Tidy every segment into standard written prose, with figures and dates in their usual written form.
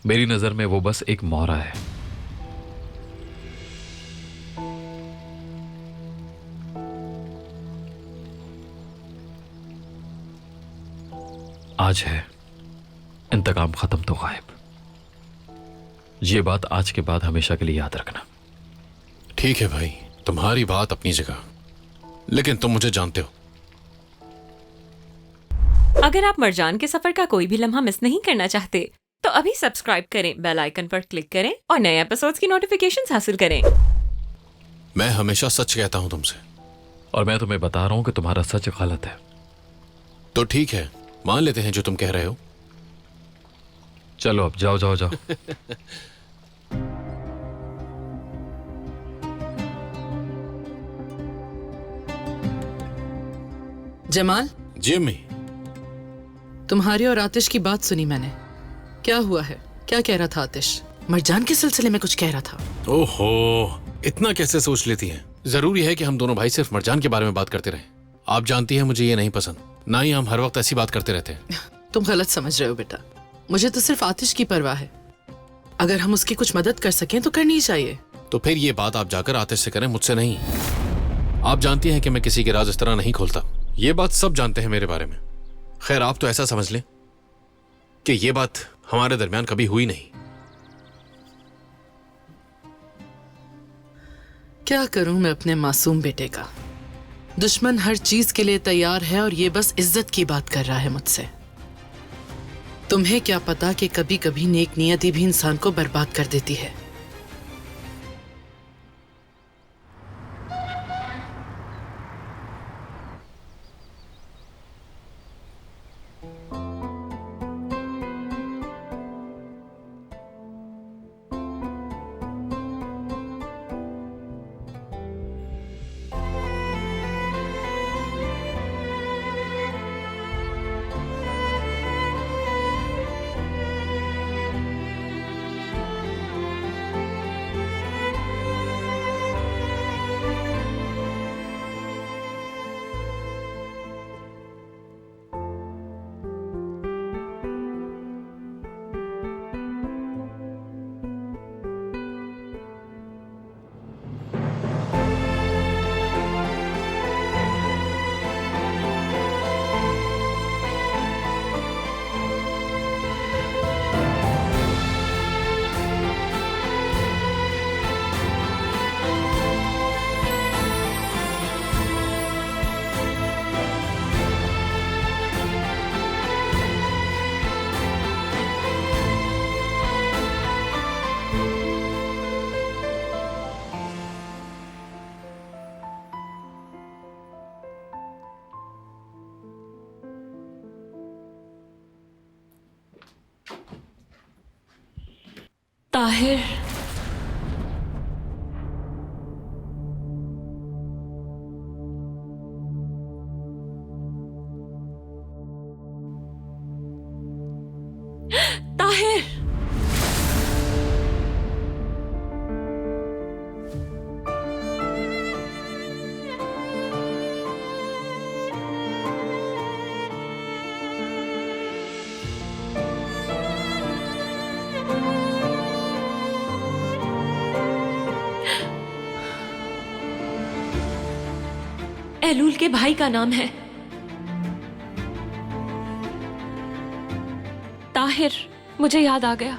मेरी नजर में वो बस एक मोहरा है। आज है, इंतकाम खत्म तो गायब। ये बात आज के बाद हमेशा के लिए याद रखना। ठीक है भाई, तुम्हारी बात अपनी जगह, लेकिन तुम मुझे जानते हो। अगर आप मरजान के सफर का कोई भी लम्हा मिस नहीं करना चाहते तो अभी सब्सक्राइब करें, बेल आइकन पर क्लिक करें और नए एपिसोड्स की नोटिफिकेशंस हासिल करें। मैं हमेशा सच कहता हूं तुमसे। और मैं तुम्हें बता रहा हूं कि तुम्हारा सच गलत है। तो ठीक है, मान लेते हैं जो तुम कह रहे हो। चलो अब जाओ जाओ जाओ। जमाल, जी अम्मी। तुम्हारी और आतिश की बात सुनी मैंने। क्या हुआ है? क्या कह रहा था आतिश? मरजान के सिलसिले में कुछ कह रहा था। ओहो, इतना कैसे सोच लेती हैं? जरूरी है कि हम दोनों भाई सिर्फ मरजान के बारे में बात करते रहें? आप जानती हैं मुझे ये नहीं पसंद, ना ही हम हर वक्त ऐसी बात करते रहते हैं। तुम गलत समझ रहे हो बेटा। मुझे तो सिर्फ आतिश की परवाह है। अगर हम उसकी कुछ मदद कर सकें तो करनी चाहिए। तो फिर ये बात आप जाकर आतिश से करें, मुझसे नहीं। आप जानती हैं कि मैं किसी के राज इस तरह नहीं खोलता। ये बात सब जानते हैं मेरे बारे में। खैर, आप तो ऐसा समझ लें कि ये बात हमारे दरमियान कभी हुई नहीं। क्या करूं मैं अपने मासूम बेटे का? दुश्मन हर चीज के लिए तैयार है और ये बस इज्जत की बात कर रहा है मुझसे। तुम्हें क्या पता कि कभी कभी नेक नियति भी इंसान को बर्बाद कर देती है। ताहिर, ताहिर, एलूल के भाई का नाम है ताहिर। मुझे याद आ गया।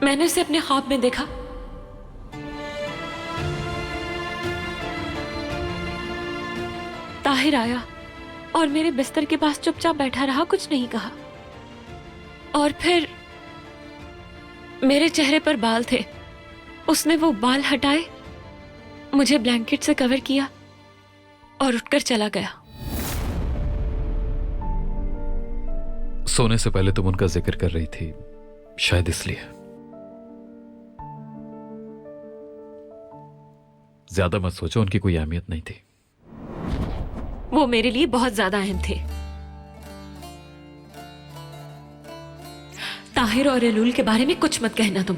मैंने उसे अपने ख्वाब में देखा। ताहिर आया और मेरे बिस्तर के पास चुपचाप बैठा रहा, कुछ नहीं कहा। और फिर मेरे चेहरे पर बाल थे, उसने वो बाल हटाए, मुझे ब्लैंकेट से कवर किया और उठकर चला गया। सोने से पहले तुम उनका जिक्र कर रही थी, शायद इसलिए। ज्यादा मत सोचो, उनकी कोई अहमियत नहीं थी। वो मेरे लिए बहुत ज्यादा अहम थे। ताहिर और एलूल के बारे में कुछ मत कहना तुम।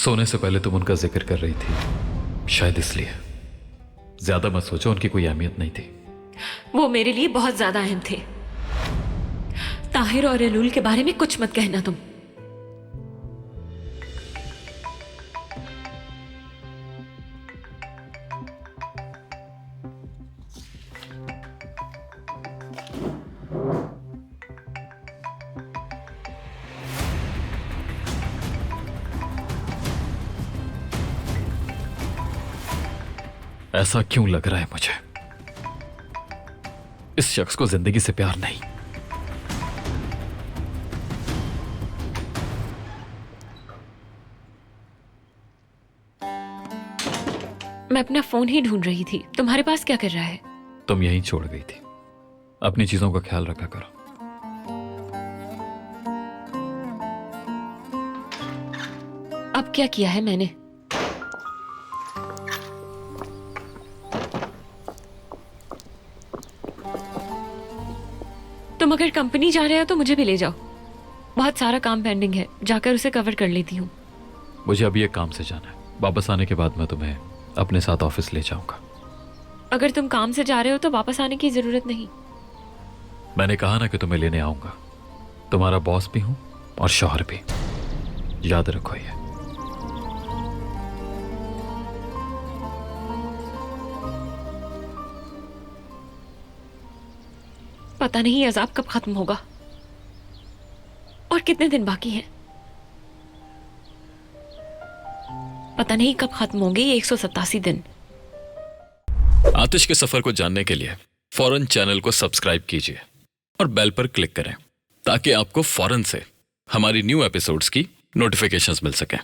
सोने से पहले तुम उनका जिक्र कर रही थी, शायद इसलिए। ज्यादा मत सोचो, उनकी कोई अहमियत नहीं थी। वो मेरे लिए बहुत ज्यादा अहम थे। ताहिर और एलूल के बारे में कुछ मत कहना तुम। ऐसा क्यों लग रहा है मुझे? इस शख्स को जिंदगी से प्यार नहीं। मैं अपना फोन ही ढूंढ रही थी। तुम्हारे पास क्या कर रहा है? तुम यहीं छोड़ गई थी। अपनी चीजों का ख्याल रखा करो। अब क्या किया है मैंने? तुम अगर कंपनी जा रहे हो तो मुझे भी ले जाओ। बहुत सारा काम पेंडिंग है, जाकर उसे कवर कर लेती हूँ। मुझे अभी एक काम से जाना है। वापस आने के बाद मैं तुम्हें अपने साथ ऑफिस ले जाऊंगा। अगर तुम काम से जा रहे हो तो वापस आने की जरूरत नहीं। मैंने कहा ना कि तुम्हें लेने आऊंगा। तुम्हारा बॉस भी हूं और शौहर भी, याद रखो ये। पता नहीं अजाब कब खत्म होगा और कितने दिन बाकी हैं। पता नहीं कब खत्म होंगे ये 187 दिन। आतिश के सफर को जानने के लिए फौरन चैनल को सब्सक्राइब कीजिए और बेल पर क्लिक करें ताकि आपको फौरन से हमारी न्यू एपिसोड्स की नोटिफिकेशंस मिल सकें।